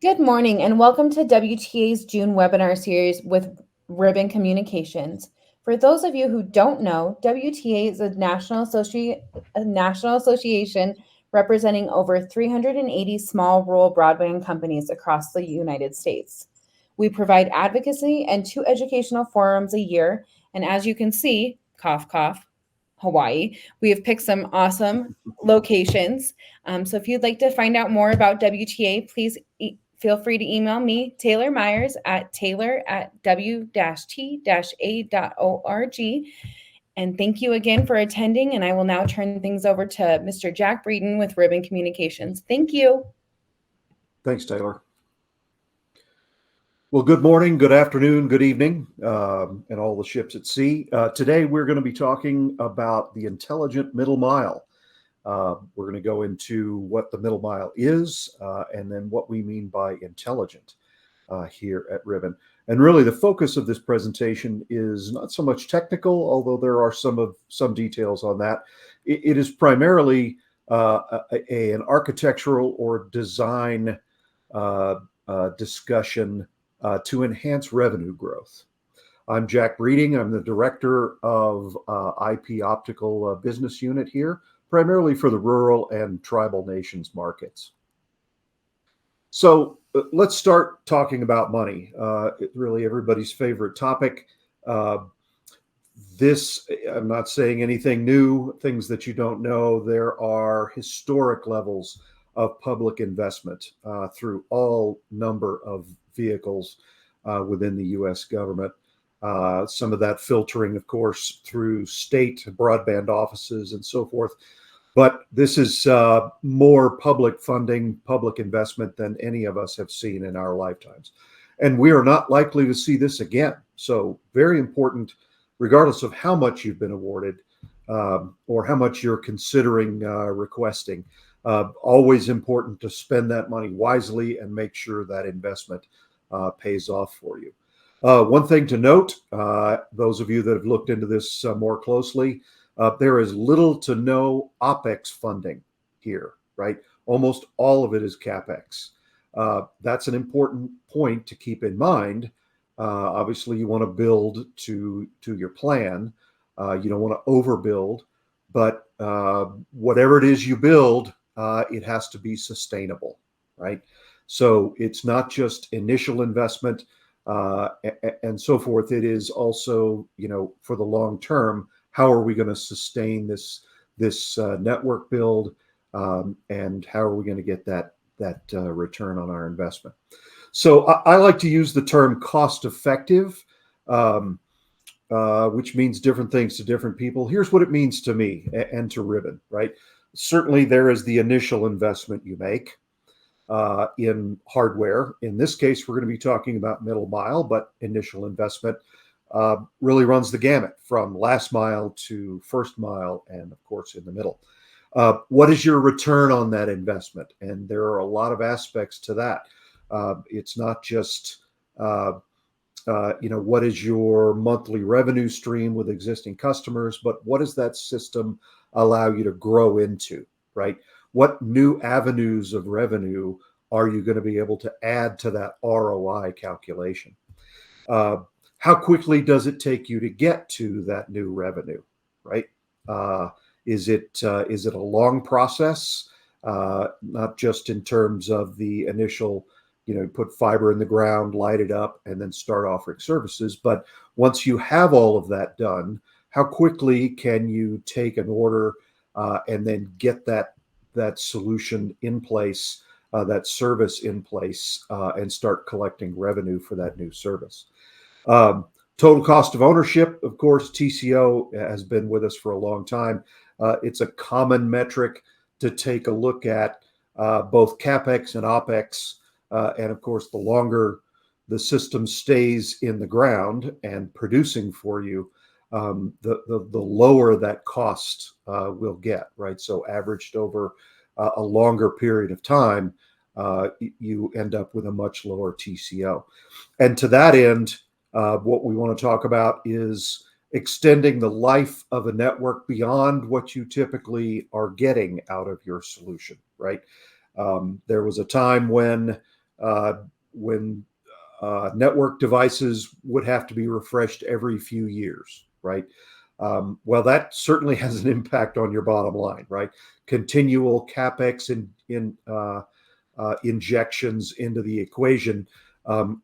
Good morning and welcome to WTA's June webinar series with Ribbon Communications. For those of you who don't know, WTA is a national association representing over 380 small rural broadband companies across the United States. We provide advocacy and 2 educational forums a year, and as you can see, cough, cough, Hawaii, we have picked some awesome locations. So if you'd like to find out more about WTA, please feel free to email me, Taylor Myers, at taylor@w-t-a.org. And thank you again for attending. And I will now turn things over to Mr. Jack Breeden with Ribbon Communications. Thank you. Thanks, Taylor. Well, good morning, good afternoon, good evening, and all the ships at sea. Today, we're going to be talking about the intelligent middle mile. We're going to go into what the middle mile is, and then what we mean by intelligent here at Ribbon. And really, the focus of this presentation is not so much technical, although there are some details on that. It is primarily an architectural or design discussion to enhance revenue growth. I'm Jack Breeding. I'm the director of IP Optical Business Unit here, primarily for the rural and tribal nations markets. So let's start talking about money. Really everybody's favorite topic. I'm not saying anything new, things that you don't know. There are historic levels of public investment through all number of vehicles within the U.S. government. Some of that filtering, of course, through state broadband offices and so forth. But this is more public funding, public investment than any of us have seen in our lifetimes. And we are not likely to see this again. So very important, regardless of how much you've been awarded or how much you're considering requesting. Always important to spend that money wisely and make sure that investment pays off for you. One thing to note, those of you that have looked into this more closely, there is little to no OpEx funding here, right? Almost all of it is CapEx. That's an important point to keep in mind. Obviously, you want to build to your plan. You don't want to overbuild, but whatever it is you build, it has to be sustainable, right? So it's not just initial investment and so forth. It is also, for the long term, how are we going to sustain this network build, and how are we going to get that return on our investment? So I like to use the term cost effective, which means different things to different people. Here's what it means to me and to Ribbon, right? Certainly there is the initial investment you make in hardware. In this case, we're going to be talking about middle mile, but initial investment really runs the gamut from last mile to first mile and, of course, in the middle. What is your return on that investment? And there are a lot of aspects to that. It's not just, what is your monthly revenue stream with existing customers, but what does that system allow you to grow into, right? What new avenues of revenue are you going to be able to add to that ROI calculation? How quickly does it take you to get to that new revenue, right? Is it a long process? Not just in terms of the initial, put fiber in the ground, light it up, and then start offering services. But once you have all of that done, how quickly can you take an order and then get that solution in place, that service in place, and start collecting revenue for that new service? Total cost of ownership, of course, TCO has been with us for a long time. It's a common metric to take a look at both CapEx and OpEx. And of course, the longer the system stays in the ground and producing for you, the lower that cost will get, right? So averaged over a longer period of time, you end up with a much lower TCO. And to that end, what we want to talk about is extending the life of a network beyond what you typically are getting out of your solution, right? There was a time when when network devices would have to be refreshed every few years, right? Well, that certainly has an impact on your bottom line, right? Continual CapEx injections into the equation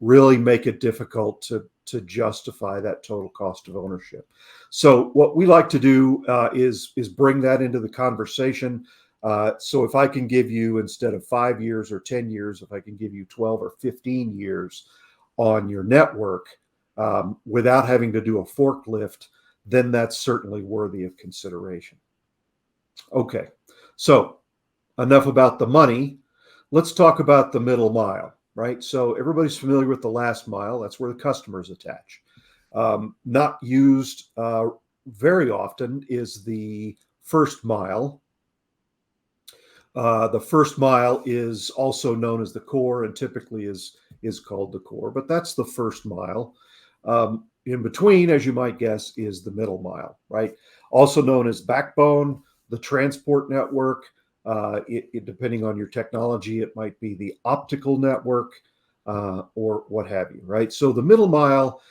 really make it difficult to justify that total cost of ownership. So what we like to do is bring that into the conversation. So if I can give you, instead of 5 years or 10 years, if I can give you 12 or 15 years on your network without having to do a forklift, then that's certainly worthy of consideration. Okay, so enough about the money. Let's talk about the middle mile, right? So everybody's familiar with the last mile. That's where the customers attach. Not used very often is the first mile. The first mile is also known as the core and typically is called the core, but that's the first mile. In between, as you might guess, is the middle mile, right? Also known as backbone, the transport network. Depending on your technology, it might be the optical network or what have you, right? So the middle mile,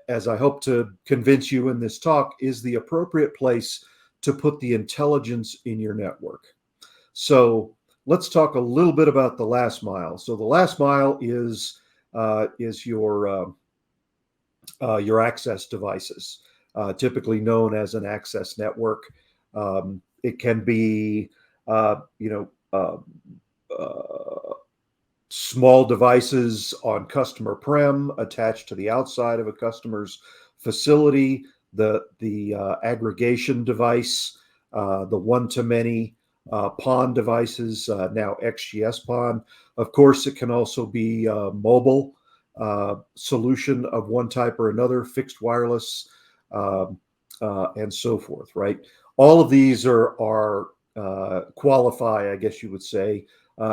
as I hope to convince you in this talk, is the appropriate place to put the intelligence in your network. So let's talk a little bit about the last mile. So the last mile is your access devices, typically known as an access network. It can be, small devices on customer prem attached to the outside of a customer's facility, the aggregation device, the one-to-many PON devices, now XGS PON. Of course, it can also be mobile solution of one type or another, fixed wireless, and so forth, right? All of these are qualify, I guess you would say,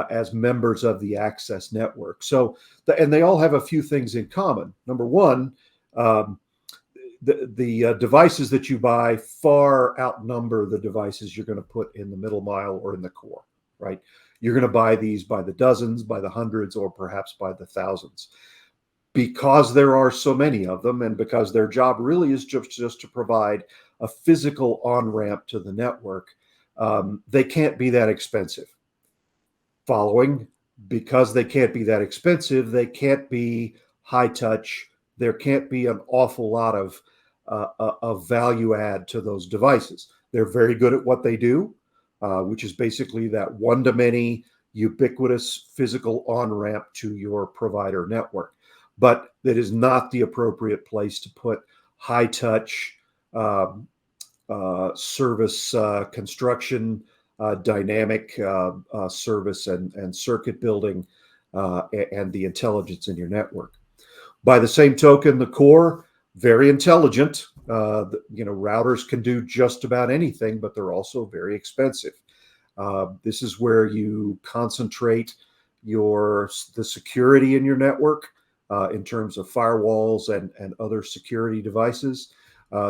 as members of the access network. So, and they all have a few things in common. Number one, the devices that you buy far outnumber the devices you're going to put in the middle mile or in the core, right? You're going to buy these by the dozens, by the hundreds, or perhaps by the thousands. Because there are so many of them, and because their job really is just to provide a physical on-ramp to the network, they can't be that expensive. Because they can't be that expensive, they can't be high touch. There can't be an awful lot of value add to those devices. They're very good at what they do, which is basically that one-to-many ubiquitous physical on-ramp to your provider network. But that is not the appropriate place to put high-touch service construction, dynamic service and circuit building, and the intelligence in your network. By the same token, the core, very intelligent. Routers can do just about anything, but they're also very expensive. This is where you concentrate the security in your network in terms of firewalls and other security devices.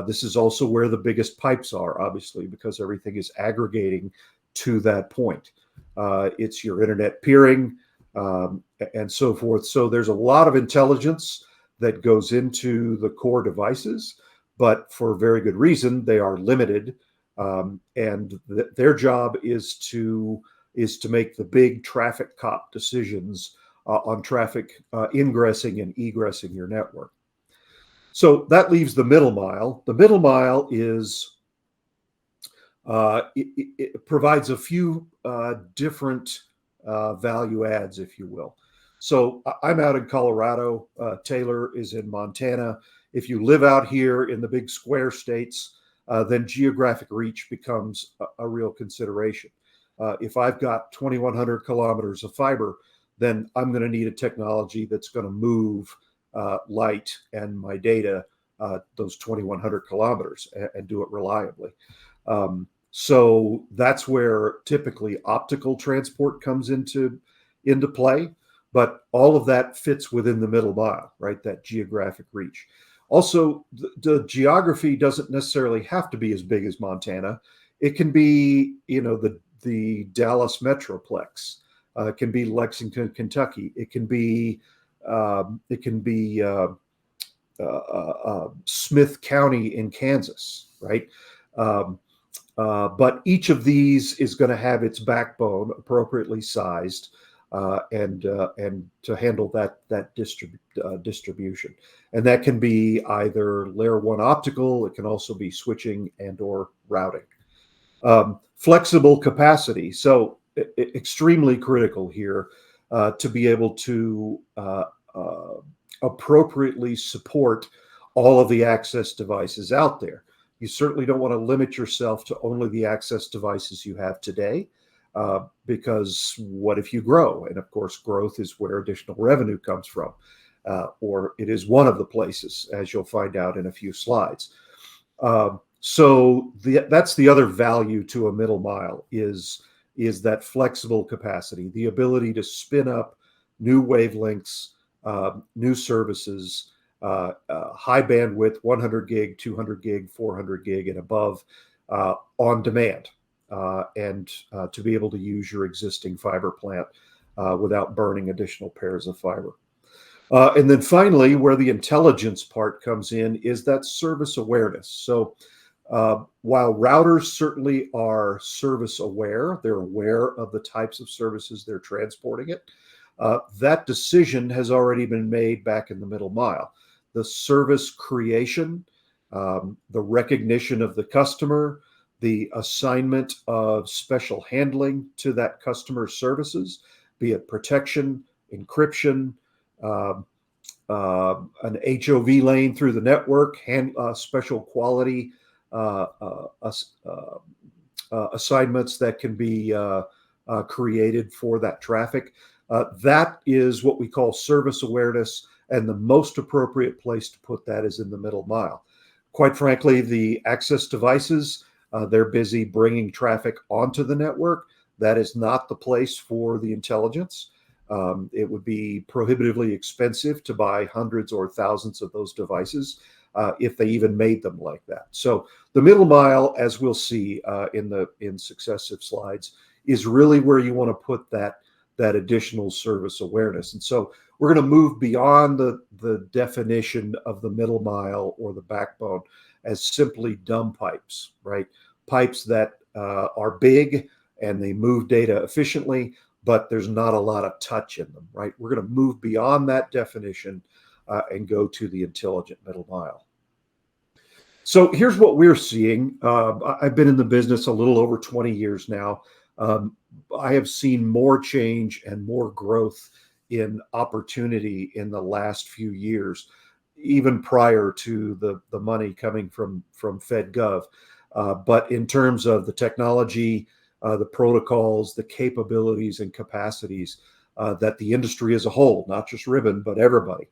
This is also where the biggest pipes are, obviously, because everything is aggregating to that point. It's your internet peering and so forth. So there's a lot of intelligence that goes into the core devices, but for very good reason, they are limited. And their job is to make the big traffic cop decisions on traffic ingressing and egressing your network. So that leaves the middle mile. The middle mile is it provides a few different value adds, if you will. So I'm out in Colorado. Taylor is in Montana. If you live out here in the big square states, then geographic reach becomes a real consideration. If I've got 2,100 kilometers of fiber, then I'm going to need a technology that's going to move light and my data those 2,100 kilometers and do it reliably. So that's where typically optical transport comes into play, but all of that fits within the middle mile, right? That geographic reach. Also, the geography doesn't necessarily have to be as big as Montana. It can be, the Dallas Metroplex. It can be Lexington, Kentucky. It can be Smith County in Kansas, right? Um, but each of these is going to have its backbone appropriately sized and to handle that distribution. And that can be either layer one optical. It can also be switching and or routing. Flexible capacity. So extremely critical here to be able to appropriately support all of the access devices out there. You certainly don't want to limit yourself to only the access devices you have today, because what if you grow? And of course, growth is where additional revenue comes from, or it is one of the places, as you'll find out in a few slides. So that's the other value to a middle mile is that flexible capacity, the ability to spin up new wavelengths, new services, high bandwidth, 100 gig, 200 gig, 400 gig, and above on demand, and to be able to use your existing fiber plant without burning additional pairs of fiber. And then finally, where the intelligence part comes in is that service awareness. So while routers certainly are service aware, they're aware of the types of services they're transporting it. That decision has already been made back in the middle mile. The service creation, the recognition of the customer, the assignment of special handling to that customer's services, be it protection, encryption, an HOV lane through the network, special quality assignments that can be created for that traffic. That is what we call service awareness, and the most appropriate place to put that is in the middle mile. Quite frankly, the access devices, they're busy bringing traffic onto the network. That is not the place for the intelligence. It would be prohibitively expensive to buy hundreds or thousands of those devices if they even made them like that. So the middle mile, as we'll see in successive slides, is really where you want to put that additional service awareness. And so we're going to move beyond the definition of the middle mile or the backbone as simply dumb pipes, right? Pipes that are big and they move data efficiently, but there's not a lot of touch in them, right? We're going to move beyond that definition and go to the intelligent middle mile. So here's what we're seeing. I've been in the business a little over 20 years now. I have seen more change and more growth in opportunity in the last few years, even prior to the money coming from FedGov. But in terms of the technology, the protocols, the capabilities and capacities that the industry as a whole, not just Ribbon, but everybody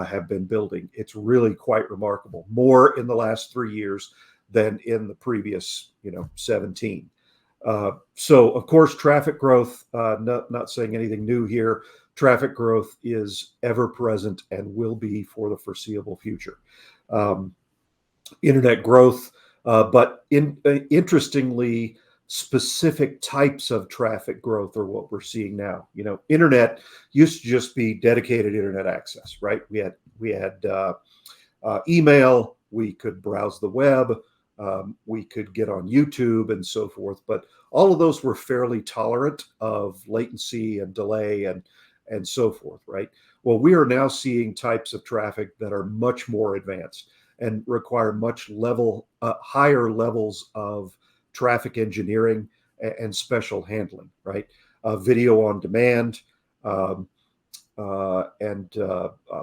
have been building, it's really quite remarkable. More in the last 3 years than in the previous, 17. So, of course, traffic growth, not saying anything new here. Traffic growth is ever present and will be for the foreseeable future. Internet growth, but interestingly, specific types of traffic growth are what we're seeing now. Internet used to just be dedicated internet access, right? We had email, we could browse the web, we could get on YouTube and so forth, but all of those were fairly tolerant of latency and delay and so forth, right? Well, we are now seeing types of traffic that are much more advanced and require much higher levels of traffic engineering and special handling, right? Video on demand and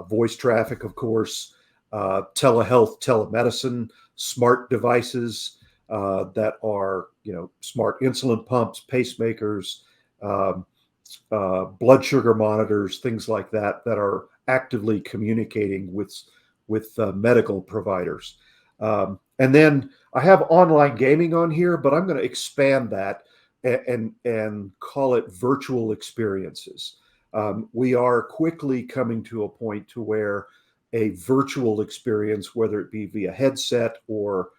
voice traffic, of course, telehealth, telemedicine, smart devices that are, smart insulin pumps, pacemakers, blood sugar monitors, things like that are actively communicating with medical providers. And then I have online gaming on here, but I'm going to expand that and call it virtual experiences. We are quickly coming to a point to where a virtual experience, whether it be via headset or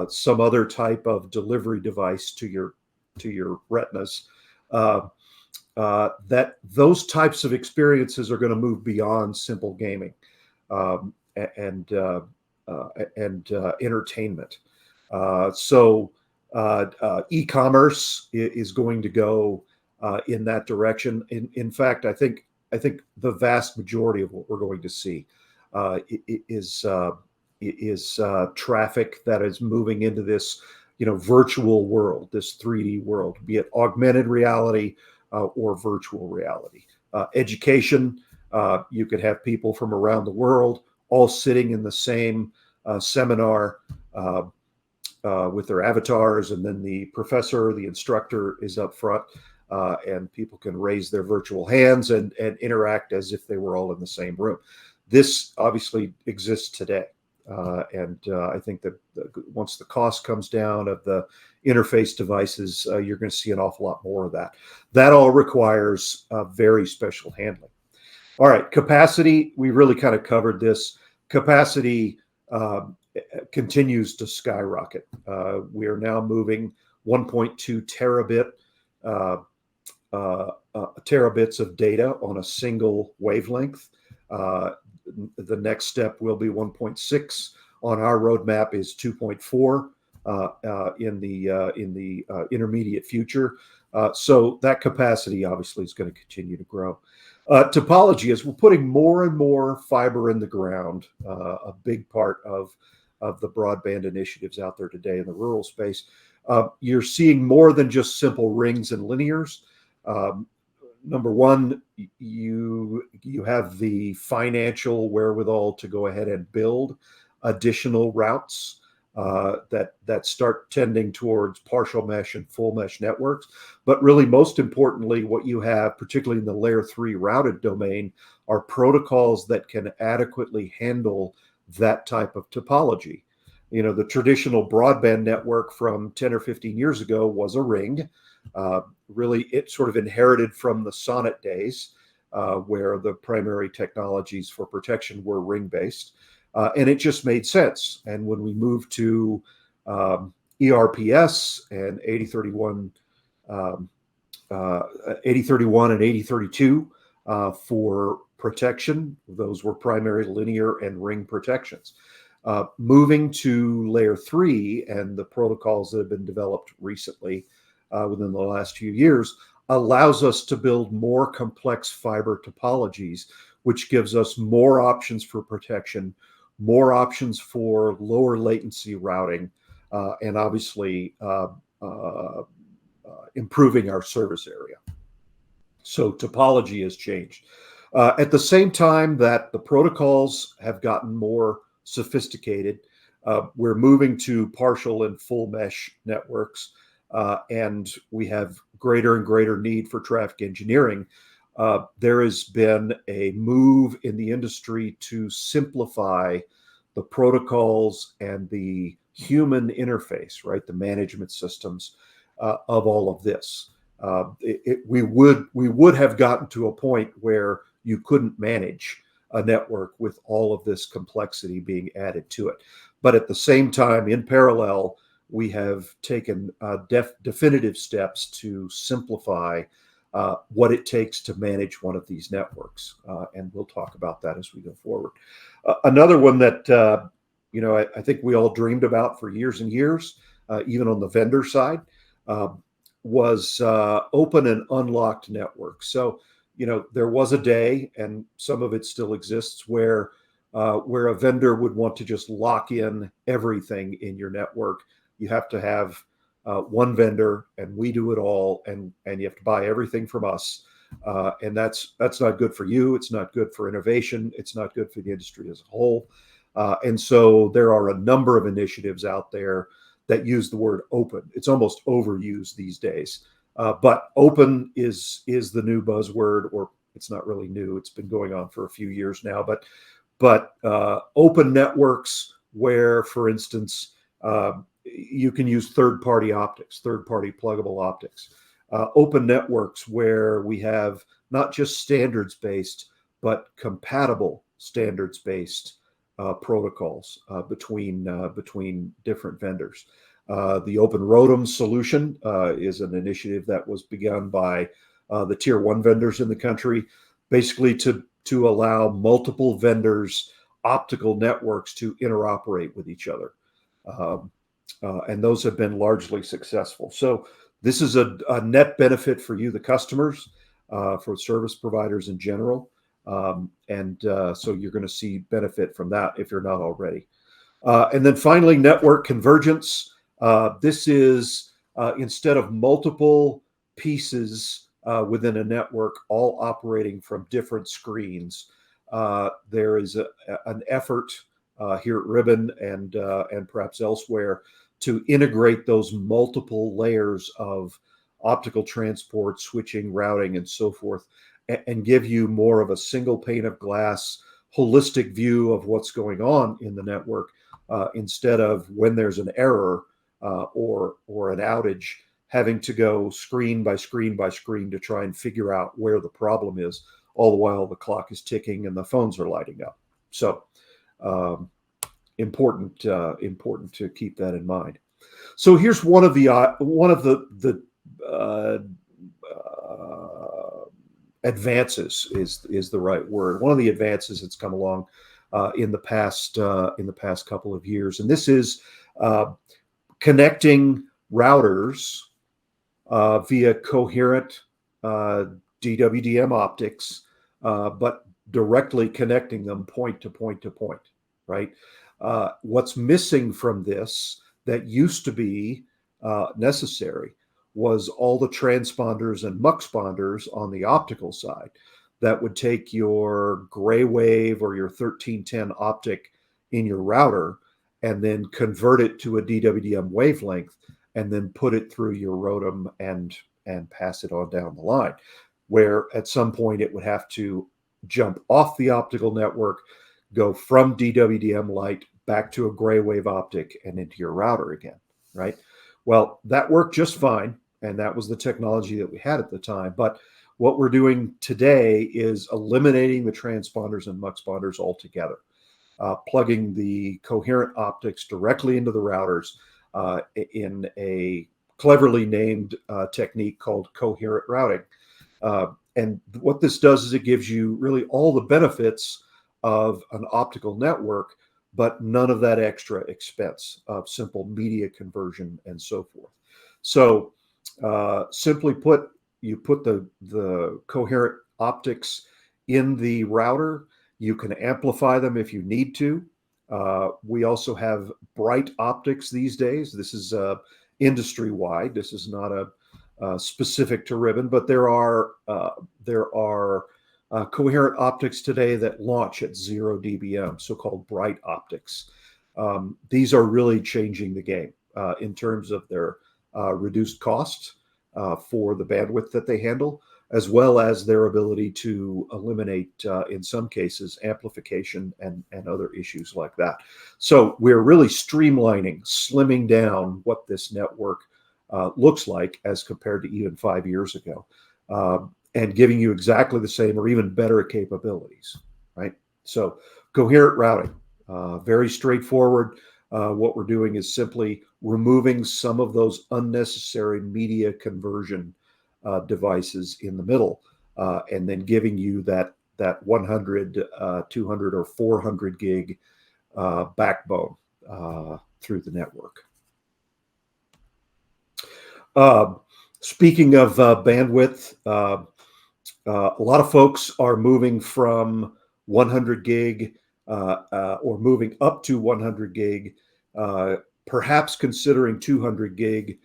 some other type of delivery device to your retinas, that those types of experiences are going to move beyond simple gaming um, and entertainment. E-commerce is going to go in that direction. In fact, I think the vast majority of what we're going to see is traffic that is moving into this, virtual world, this 3D world, be it augmented reality or virtual reality. Education, you could have people from around the world all sitting in the same seminar uh, with their avatars, and then the professor, the instructor, is up front, and people can raise their virtual hands and interact as if they were all in the same room. This obviously exists today. And I think that once the cost comes down of the interface devices, you're going to see an awful lot more of that. That all requires very special handling. All right, capacity, we really kind of covered this. Capacity continues to skyrocket. We are now moving 1.2 uh, terabits of data on a single wavelength. The next step will be 1.6. On our roadmap is 2.4 in the intermediate future. So that capacity obviously is going to continue to grow. Topology, as we're putting more and more fiber in the ground, a big part of the broadband initiatives out there today in the rural space. You're seeing more than just simple rings and linears. Number one, you have the financial wherewithal to go ahead and build additional routes that start tending towards partial mesh and full mesh networks. But really, most importantly, what you have, particularly in the layer 3 routed domain, are protocols that can adequately handle that type of topology. The traditional broadband network from 10 or 15 years ago was a ring. Really, it sort of inherited from the Sonnet days, where the primary technologies for protection were ring-based. And it just made sense. And when we moved to ERPS and 8031 and 8032 for protection, those were primary linear and ring protections. Moving to layer 3 and the protocols that have been developed recently within the last few years allows us to build more complex fiber topologies, which gives us more options for protection, more options for lower latency routing, and obviously improving our service area. So topology has changed. At the same time that the protocols have gotten more sophisticated, we're moving to partial and full mesh networks, and we have greater and greater need for traffic engineering. There has been a move in the industry to simplify the protocols and the human interface, right? The management systems of all of this. We would have gotten to a point where you couldn't manage a network with all of this complexity being added to it. But at the same time, in parallel, we have taken definitive steps to simplify what it takes to manage one of these networks. And we'll talk about that as we go forward. Another one that, I think we all dreamed about for years and years, even on the vendor side, was open and unlocked networks. So, there was a day, and some of it still exists, where a vendor would want to just lock in everything in your network. You have to have one vendor, and we do it all, and you have to buy everything from us. And that's not good for you. It's not good for innovation. It's not good for the industry as a whole. And so there are a number of initiatives out there that use the word open. It's almost overused these days. But open is the new buzzword, or it's not really new. It's been going on for a few years now. But open networks where, for instance, you can use third-party optics, third-party pluggable optics. Open networks where we have not just standards-based, but compatible standards-based protocols between different vendors. The Open ROADM solution is an initiative that was begun by the tier one vendors in the country, basically to allow multiple vendors' optical networks to interoperate with each other. And those have been largely successful. So this is a net benefit for you, the customers, for service providers in general. So you're going to see benefit from that if you're not already. And then finally, network convergence. This is instead of multiple pieces within a network all operating from different screens, there is an effort here at Ribbon and perhaps elsewhere to integrate those multiple layers of optical transport, switching, routing, and so forth, and give you more of a single pane of glass, holistic view of what's going on in the network, instead of when there's an error or an outage, having to go screen by screen by screen to try and figure out where the problem is, all the while the clock is ticking and the phones are lighting up. So important to keep that in mind. So here's one of the advances is the right word. One of the advances that's come along in the past couple of years, and this is connecting routers via coherent DWDM optics, but directly connecting them point to point to point. Right. What's missing from this that used to be necessary was all the transponders and muxponders on the optical side that would take your gray wave or your 1310 optic in your router and then convert it to a DWDM wavelength and then put it through your ROADM and pass it on down the line, where at some point it would have to jump off the optical network, go from DWDM light back to a gray wave optic and into your router again, right? Well, that worked just fine, and that was the technology that we had at the time. But what we're doing today is eliminating the transponders and muxponders altogether, plugging the coherent optics directly into the routers in a cleverly named technique called coherent routing. And what this does is it gives you really all the benefits of an optical network, but none of that extra expense of simple media conversion and so forth. So simply put, you put the coherent optics in the router. You can amplify them if you need to. We also have bright optics these days. This is industry-wide. This is not a specific to Ribbon, but there are coherent optics today that launch at 0 dBm, so-called bright optics. These are really changing the game in terms of their reduced costs for the bandwidth that they handle, as well as their ability to eliminate, in some cases, amplification and other issues like that. So we're really streamlining, slimming down what this network looks like as compared to even 5 years ago, and giving you exactly the same or even better capabilities, right? So coherent routing, very straightforward. What we're doing is simply removing some of those unnecessary media conversion devices in the middle, and then giving you that 100, 200, or 400 gig backbone through the network. Speaking of bandwidth, a lot of folks are moving from 100 gig or moving up to 100 gig, perhaps considering 200 gig,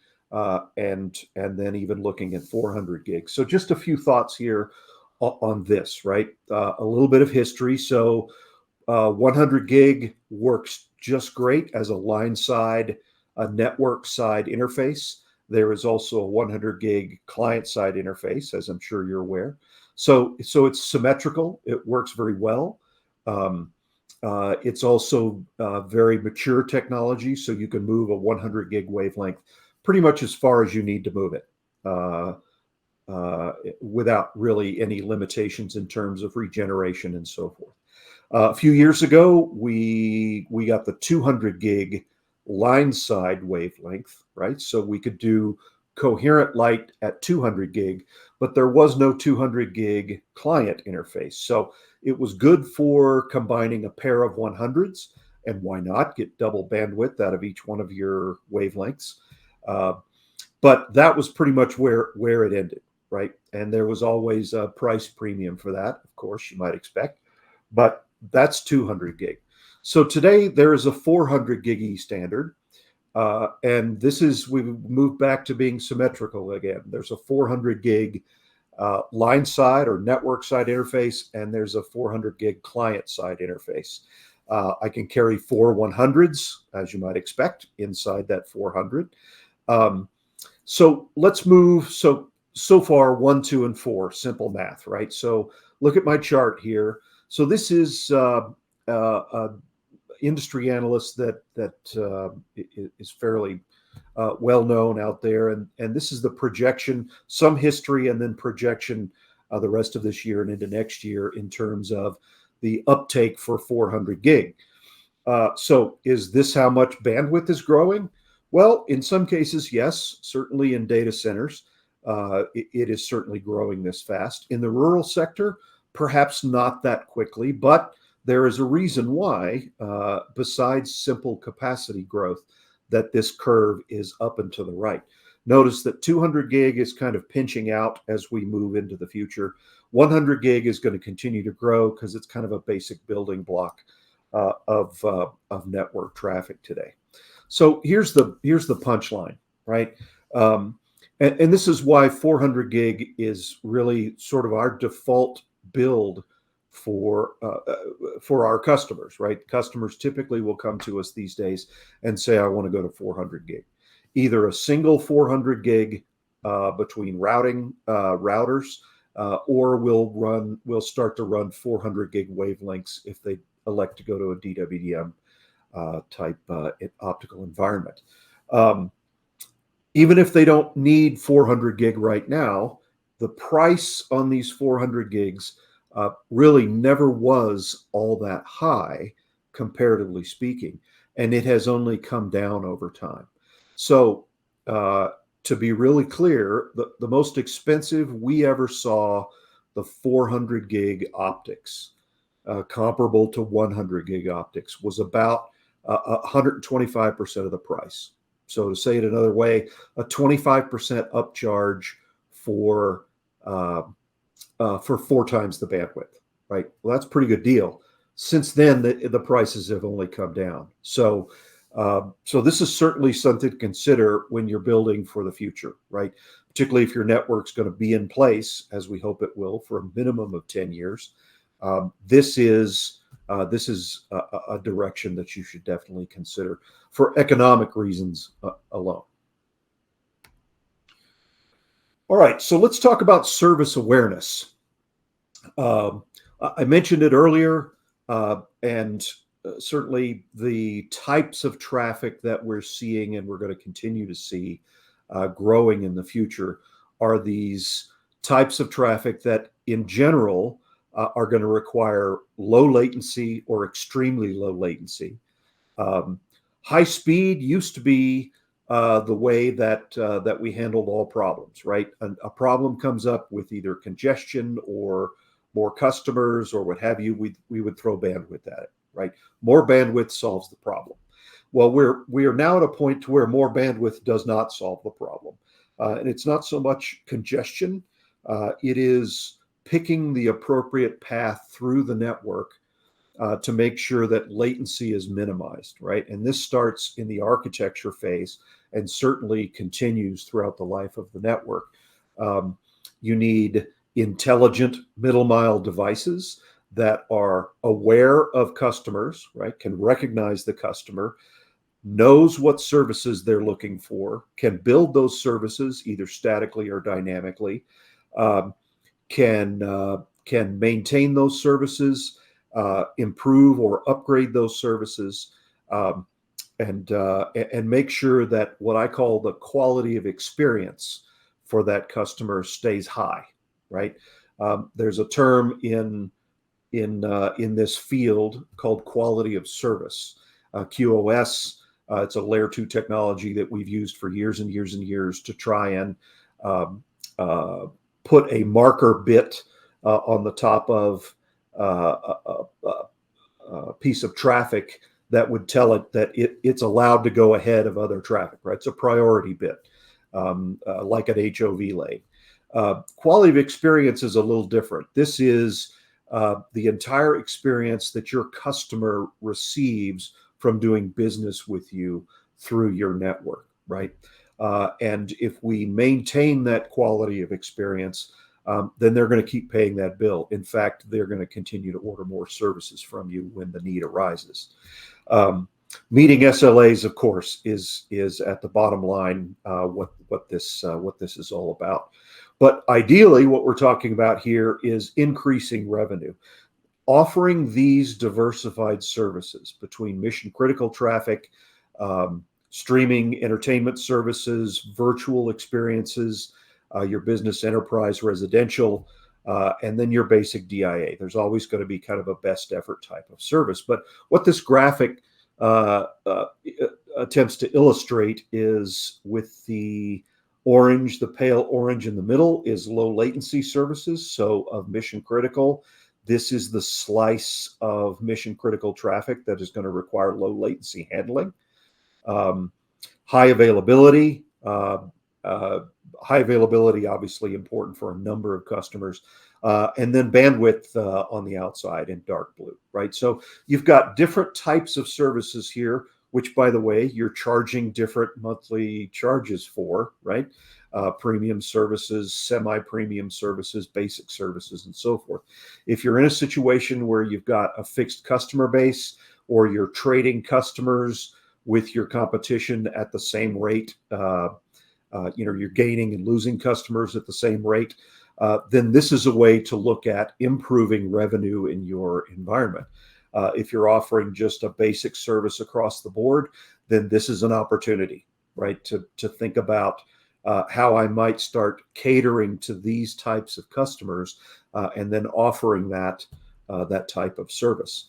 and then even looking at 400 gigs. So just a few thoughts here on this, right? A little bit of history. So 100 gig works just great as a line side, a network side interface. There is also a 100 gig client side interface, as I'm sure you're aware. So it's symmetrical. It works very well. It's also very mature technology, so you can move a 100 gig wavelength pretty much as far as you need to move it without really any limitations in terms of regeneration and so forth. A few years ago, we got the 200 gig line side wavelength, right? So we could do coherent light at 200 gig, but there was no 200 gig client interface. So it was good for combining a pair of 100s, and why not get double bandwidth out of each one of your wavelengths. But that was pretty much where it ended, right? And there was always a price premium for that, of course, you might expect, but that's 200 gig. So today there is a 400 gig E standard, and we've moved back to being symmetrical again. There's a 400 gig line side or network side interface, and there's a 400 gig client side interface. I can carry 4 100s, as you might expect, inside that 400. So let's move. So far, 1, 2, and 4, simple math, right? So look at my chart here. So this is industry analyst that is fairly well known out there, and this is the projection, some history, and then projection the rest of this year and into next year in terms of the uptake for 400 gig. So is this how much bandwidth is growing? Well, in some cases, yes. Certainly in data centers, it is certainly growing this fast. In the rural sector, perhaps not that quickly, but there is a reason why, besides simple capacity growth, that this curve is up and to the right. Notice that 200 gig is kind of pinching out as we move into the future. 100 gig is going to continue to grow because it's kind of a basic building block of network traffic today. So here's the punchline, right? And this is why 400 gig is really sort of our default build for our customers, right? Customers typically will come to us these days and say, I want to go to 400 gig, either a single 400 gig between routers, or we'll start to run 400 gig wavelengths if they elect to go to a DWDM type optical environment. Even if they don't need 400 gig right now, the price on these 400 gigs really never was all that high, comparatively speaking, and it has only come down over time. So to be really clear, the most expensive we ever saw, the 400 gig optics, comparable to 100 gig optics, was about 125% of the price. So to say it another way, a 25% upcharge for 4 times the bandwidth, right? Well, that's a pretty good deal. Since then, the prices have only come down. So this is certainly something to consider when you're building for the future, right? Particularly if your network's going to be in place, as we hope it will, for a minimum of 10 years. This is a direction that you should definitely consider for economic reasons alone. All right, so let's talk about service awareness. I mentioned it earlier, and certainly the types of traffic that we're seeing and we're going to continue to see growing in the future are these types of traffic that in general are going to require low latency or extremely low latency. High speed used to be the way that we handled all problems, right? A problem comes up with either congestion or more customers or what have you, we would throw bandwidth at it, right? More bandwidth solves the problem. Well, we are now at a point to where more bandwidth does not solve the problem. And it's not so much congestion, it is picking the appropriate path through the network to make sure that latency is minimized, right? And this starts in the architecture phase and certainly continues throughout the life of the network. You need intelligent middle mile devices that are aware of customers, right? Can recognize the customer, knows what services they're looking for, can build those services either statically or dynamically, can maintain those services, improve or upgrade those services, and make sure that what I call the quality of experience for that customer stays high, right? There's a term in this field called quality of service, QoS. It's a layer 2 put a marker bit on the top of a piece of traffic that would tell it that it's allowed to go ahead of other traffic, right? It's a priority bit, like an HOV lane. Quality of experience is a little different. This is the entire experience that your customer receives from doing business with you through your network, right? And if we maintain that quality of experience, then they're going to keep paying that bill. In fact, they're going to continue to order more services from you when the need arises. Meeting SLAs, of course, is at the bottom line what this is all about. But ideally, what we're talking about here is increasing revenue. Offering these diversified services between mission critical traffic, streaming entertainment services, virtual experiences, your business enterprise residential, and then your basic DIA. There's always going to be kind of a best effort type of service. But what this graphic attempts to illustrate is with the orange, the pale orange in the middle is low latency services. So of mission critical, this is the slice of mission critical traffic that is going to require low latency handling. High availability, obviously important for a number of customers. And then bandwidth on the outside in dark blue, right? So you've got different types of services here, which, by the way, you're charging different monthly charges for, right? Premium services, semi-premium services, basic services, and so forth. If you're in a situation where you've got a fixed customer base or you're trading customers with your competition at the same rate, you're gaining and losing customers at the same rate, then this is a way to look at improving revenue in your environment. If you're offering just a basic service across the board, then this is an opportunity, right, to think about how I might start catering to these types of customers and then offering that type of service.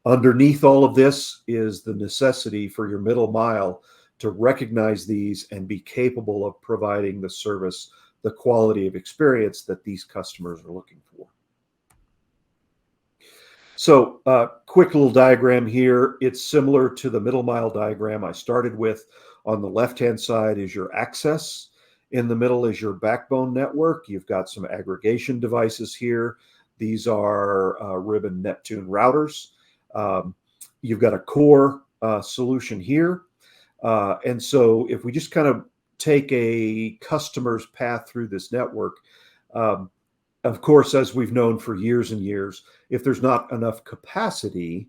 Underneath all of this is the necessity for your middle mile to recognize these and be capable of providing the service, the quality of experience that these customers are looking for. So quick little diagram here. It's similar to the middle mile diagram I started with. On the left-hand side is your access. In the middle is your backbone network. You've got some aggregation devices here. These are Ribbon Neptune routers. You've got a core solution here. And so if we just kind of take a customer's path through this network, of course, as we've known for years and years, if there's not enough capacity,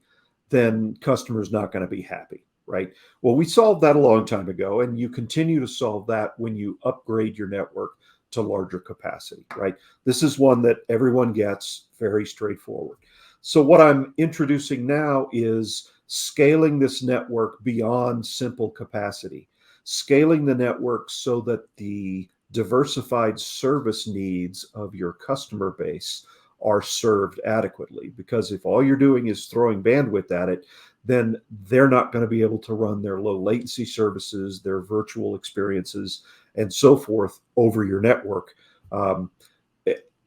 then customers not going to be happy, right? Well, we solved that a long time ago, and you continue to solve that when you upgrade your network to larger capacity, right? This is one that everyone gets, very straightforward. So what I'm introducing now is scaling this network beyond simple capacity, scaling the network so that the diversified service needs of your customer base are served adequately. Because if all you're doing is throwing bandwidth at it, then they're not going to be able to run their low latency services, their virtual experiences, and so forth over your network.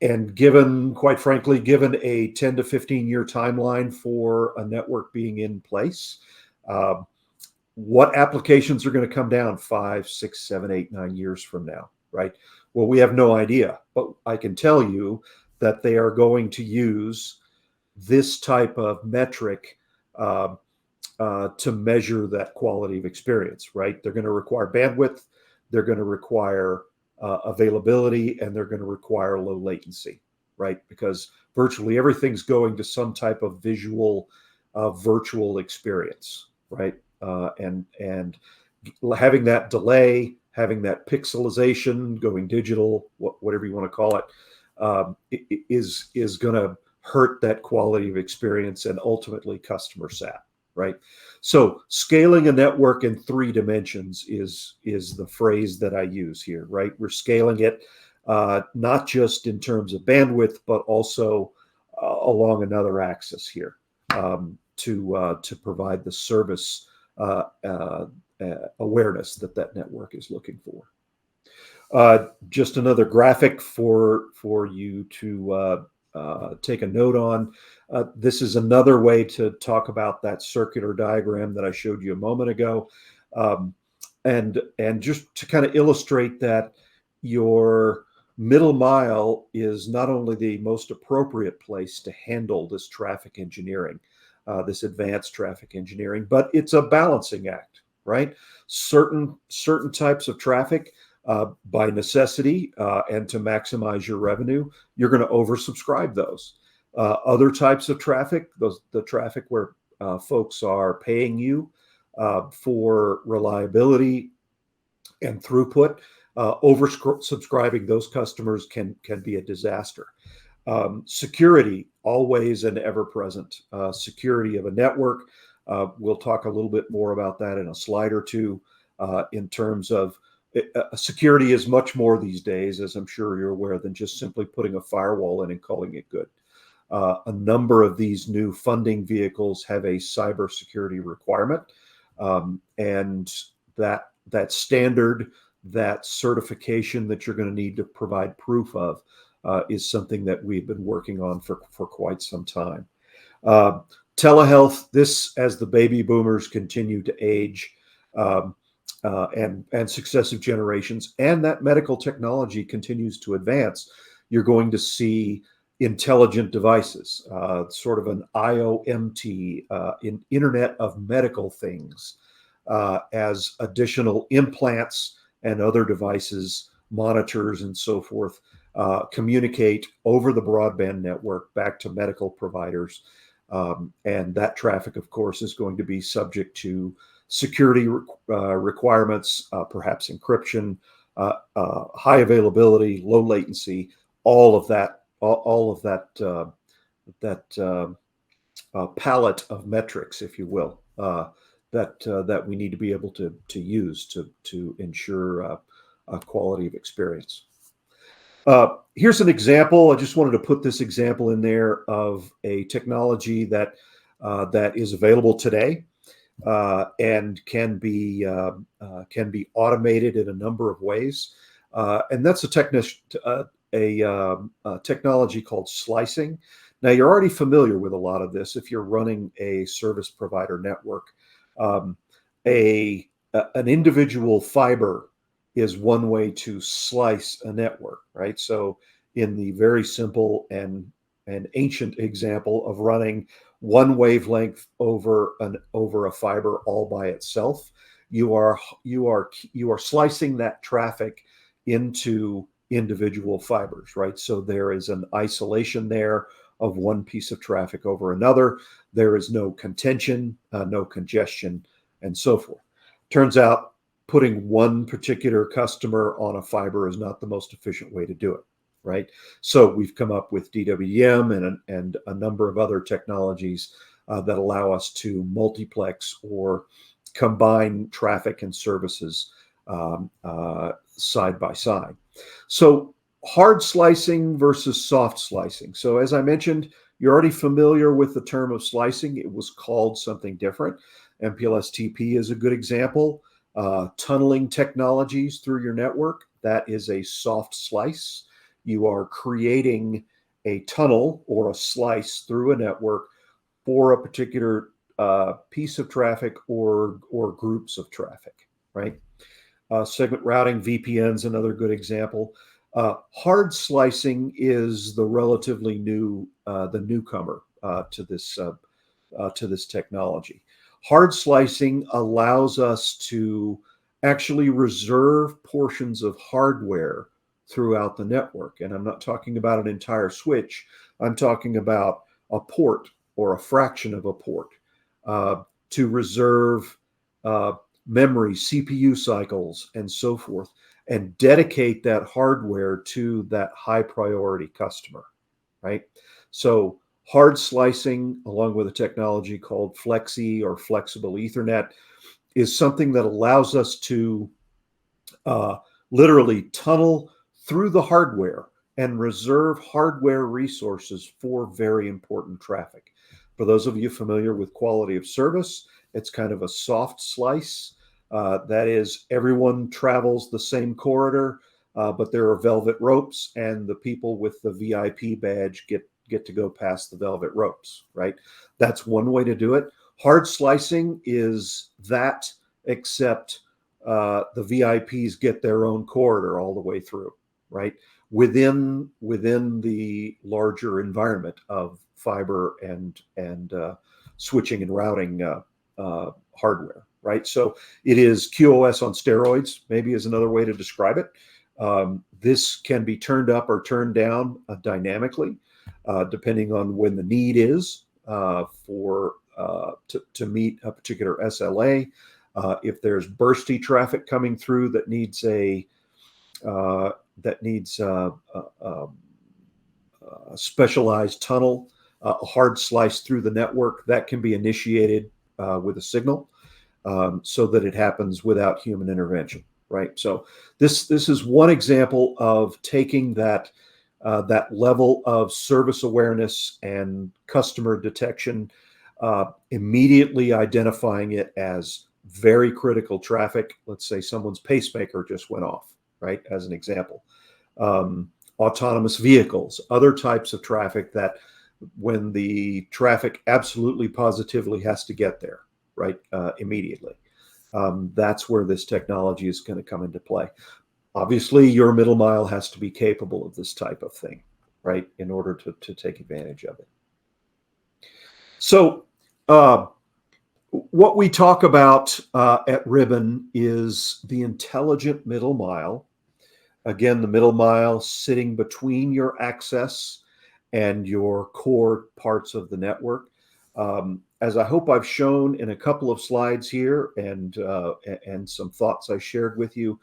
And quite frankly, given a 10 to 15 year timeline for a network being in place, what applications are going to come down 5, 6, 7, 8, 9 years from now, right? Well, we have no idea, but I can tell you that they are going to use this type of metric to measure that quality of experience, right? They're going to require bandwidth, they're going to require availability, and they're going to require low latency, right? Because virtually everything's going to some type of visual virtual experience, right? And having that delay, having that pixelization, going digital, whatever you want to call it, is going to hurt that quality of experience and ultimately customer sat, right? So scaling a network in 3 dimensions is the phrase that I use here, right? We're scaling it not just in terms of bandwidth, but also along another axis here to provide the service awareness that network is looking for. Just another graphic for you to take a note on. This is another way to talk about that circular diagram that I showed you a moment ago, um, and just to kind of illustrate that your middle mile is not only the most appropriate place to handle this traffic engineering, this advanced traffic engineering, but it's a balancing act, right? Certain types of traffic, by necessity, and to maximize your revenue, you're going to oversubscribe those. Other types of traffic, the traffic where folks are paying you for reliability and throughput, oversubscribing those customers can be a disaster. Security, always and ever present. Security of a network. We'll talk a little bit more about that in a slide or two, in terms of security is much more these days, as I'm sure you're aware, than just simply putting a firewall in and calling it good. A number of these new funding vehicles have a cybersecurity requirement, and that standard, that certification that you're going to need to provide proof of, is something that we've been working on for quite some time. Telehealth, this, as the baby boomers continue to age, and successive generations, and that medical technology continues to advance, you're going to see intelligent devices, sort of an IoMT, Internet of Medical Things, as additional implants and other devices, monitors, and so forth, communicate over the broadband network back to medical providers. And that traffic, of course, is going to be subject to security requirements, perhaps encryption, high availability, low latency, all of that, palette of metrics, if you will, that we need to be able to use to ensure quality of experience. Here's an example. I just wanted to put this example in there of a technology that is available today, and can be automated in a number of ways. And that's a technology called slicing. Now, you're already familiar with a lot of this if you're running a service provider network. Um, an individual fiber is one way to slice a network, right? So in the very simple and ancient example of running one wavelength over a fiber all by itself, you are slicing that traffic into individual fibers, right? So there is an isolation there of one piece of traffic over another. There is no contention, no congestion, and so forth. Turns out putting one particular customer on a fiber is not the most efficient way to do it, right? So we've come up with DWDM and a number of other technologies that allow us to multiplex or combine traffic and services side by side. So hard slicing versus soft slicing. So as I mentioned, you're already familiar with the term of slicing. It was called something different. MPLS-TP is a good example. Tunneling technologies through your network, that is a soft slice. You are creating a tunnel or a slice through a network for a particular piece of traffic or groups of traffic, right? Segment routing, VPNs, another good example. Hard slicing is the relatively new, the newcomer to this technology. Hard slicing allows us to actually reserve portions of hardware throughout the network. And I'm not talking about an entire switch. I'm talking about a port or a fraction of a port, to reserve memory, CPU cycles, and so forth, and dedicate that hardware to that high priority customer, right? So hard slicing, along with a technology called Flexi or Flexible Ethernet, is something that allows us to literally tunnel through the hardware and reserve hardware resources for very important traffic. For those of you familiar with quality of service, it's kind of a soft slice. That is, everyone travels the same corridor. but there are velvet ropes, and the people with the VIP badge get to go past the velvet ropes, right? That's one way to do it. Hard slicing is that, except the VIPs get their own corridor all the way through, right? Within the larger environment of fiber and switching and routing hardware, right? So it is QoS on steroids, maybe is another way to describe it. This can be turned up or turned down dynamically, depending on when the need is to meet a particular SLA. If there's bursty traffic coming through that needs a specialized tunnel, a hard slice through the network, that can be initiated with a signal, so that it happens without human intervention, right? So this is one example of taking that level of service awareness and customer detection, immediately identifying it as very critical traffic. Let's say someone's pacemaker just went off, right? As an example. Autonomous vehicles, other types of traffic that when the traffic absolutely positively has to get there, right, immediately. That's where this technology is going to come into play. Obviously, your middle mile has to be capable of this type of thing, right, in order to take advantage of it. So what we talk about at Ribbon is the intelligent middle mile. Again, the middle mile sitting between your access and your core parts of the network. As I hope I've shown in a couple of slides here, and some thoughts I shared with you,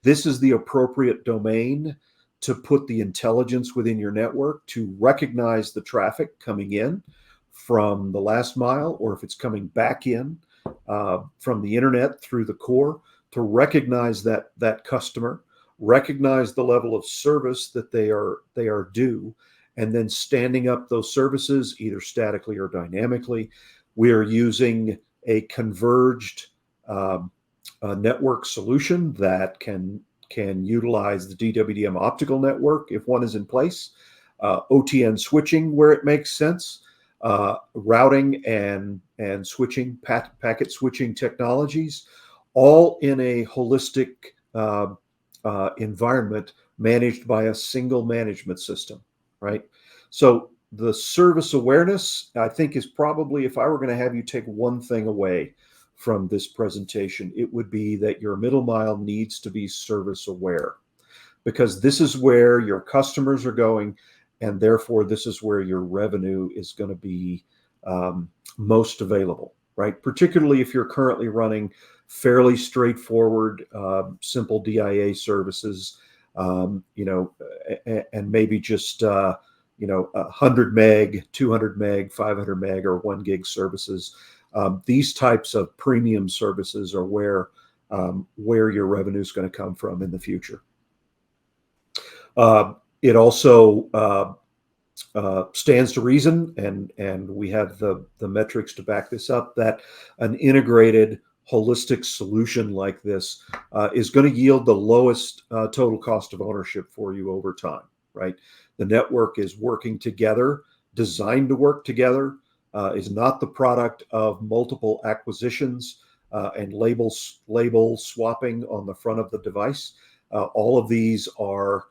this is the appropriate domain to put the intelligence within your network to recognize the traffic coming in from the last mile, or if it's coming back in from the internet through the core, to recognize that customer, recognize the level of service that they are due, and then standing up those services either statically or dynamically. We are using a converged network solution that can utilize the DWDM optical network if one is in place, OTN switching where it makes sense, routing and switching, packet switching technologies, all in a holistic environment managed by a single management system, right? So the service awareness, I think, is probably, if I were going to have you take one thing away from this presentation, it would be that your middle mile needs to be service aware, because this is where your customers are going, and therefore this is where your revenue is going to be most available, right? Particularly if you're currently running fairly straightforward, simple DIA services, and maybe just 100 meg, 200 meg, 500 meg, or 1 gig services. These types of premium services are where your revenue is going to come from in the future. It also stands to reason, and we have the metrics to back this up, that an integrated holistic solution like this is going to yield the lowest total cost of ownership for you over time, right? The network is working together, designed to work together, is not the product of multiple acquisitions and label swapping on the front of the device. All of these are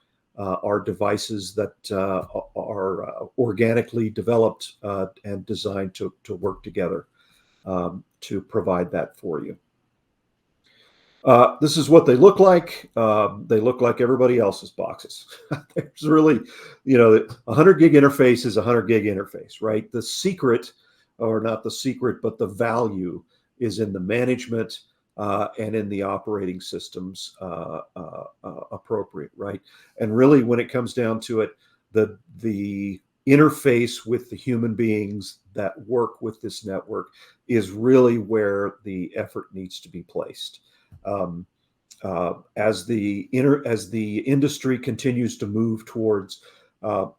devices that are organically developed and designed to work together to provide that for you. This is what they look like. They look like everybody else's boxes. There's really, 100 gig interface is a 100 gig interface, right? The secret, or not the secret, but the value is in the management and in the operating systems appropriate, right? And really, when it comes down to it, the interface with the human beings that work with this network is really where the effort needs to be placed. As the industry continues to move towards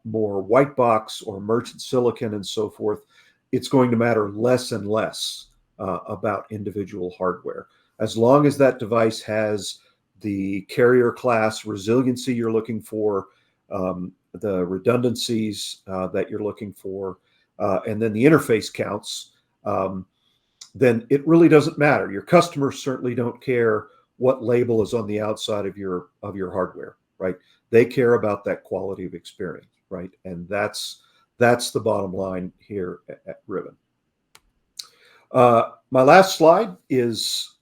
more white box or merchant silicon and so forth, it's going to matter less and less about individual hardware. As long as that device has the carrier class resiliency you're looking for, the redundancies that you're looking for, and then the interface counts, then it really doesn't matter. Your customers certainly don't care what label is on the outside of your hardware, right? They care about that quality of experience, right? And that's the bottom line here at Ribbon. My last slide is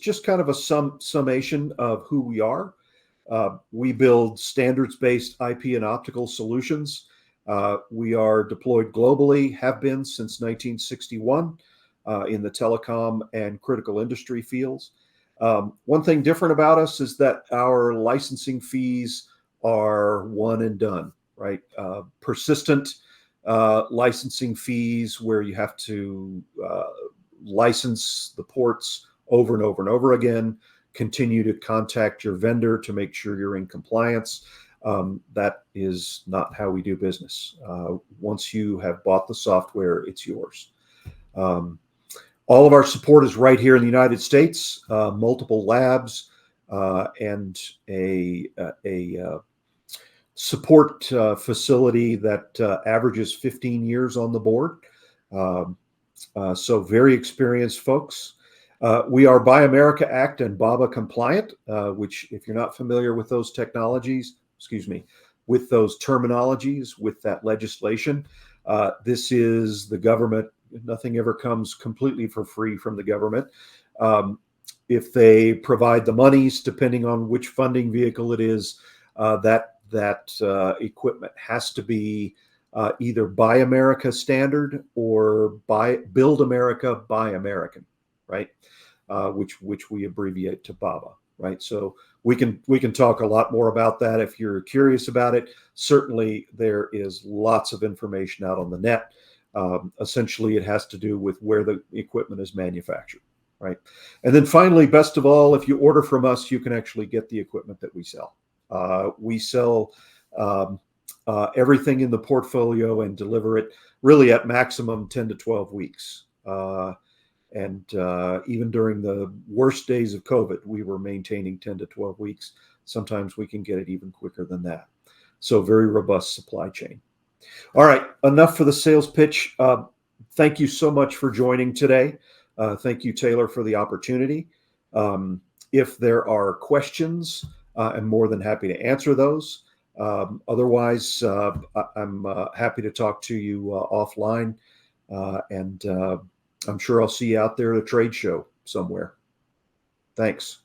just kind of a summation of who we are. We build standards-based IP and optical solutions. We are deployed globally, have been since 1961 in the telecom and critical industry fields. One thing different about us is that our licensing fees are one and done, right? Persistent licensing fees where you have to license the ports over and over and over again, continue to contact your vendor to make sure you're in compliance. That is not how we do business. Once you have bought the software, it's yours. All of our support is right here in the United States, multiple labs, and a support facility that averages 15 years on the board. So very experienced folks. We are Buy America Act and BABA compliant, which if you're not familiar with those technologies, with those terminologies, with that legislation, this is the government. Nothing ever comes completely for free from the government. If they provide the monies, depending on which funding vehicle it is, that equipment has to be either Buy America standard or Build America, Buy American, right? Which we abbreviate to BABA, right? So we can talk a lot more about that if you're curious about it. Certainly, there is lots of information out on the net. Essentially, it has to do with where the equipment is manufactured, right? And then finally, best of all, if you order from us, you can actually get the equipment that we sell. We sell everything in the portfolio and deliver it really at maximum 10 to 12 weeks. And even during the worst days of COVID, we were maintaining 10 to 12 weeks. Sometimes we can get it even quicker than that. So very robust supply chain. All right, enough for the sales pitch. Thank you so much for joining today. Thank you, Taylor, for the opportunity. If there are questions, I'm more than happy to answer those. Otherwise, I'm happy to talk to you offline, and I'm sure I'll see you out there at a trade show somewhere. Thanks.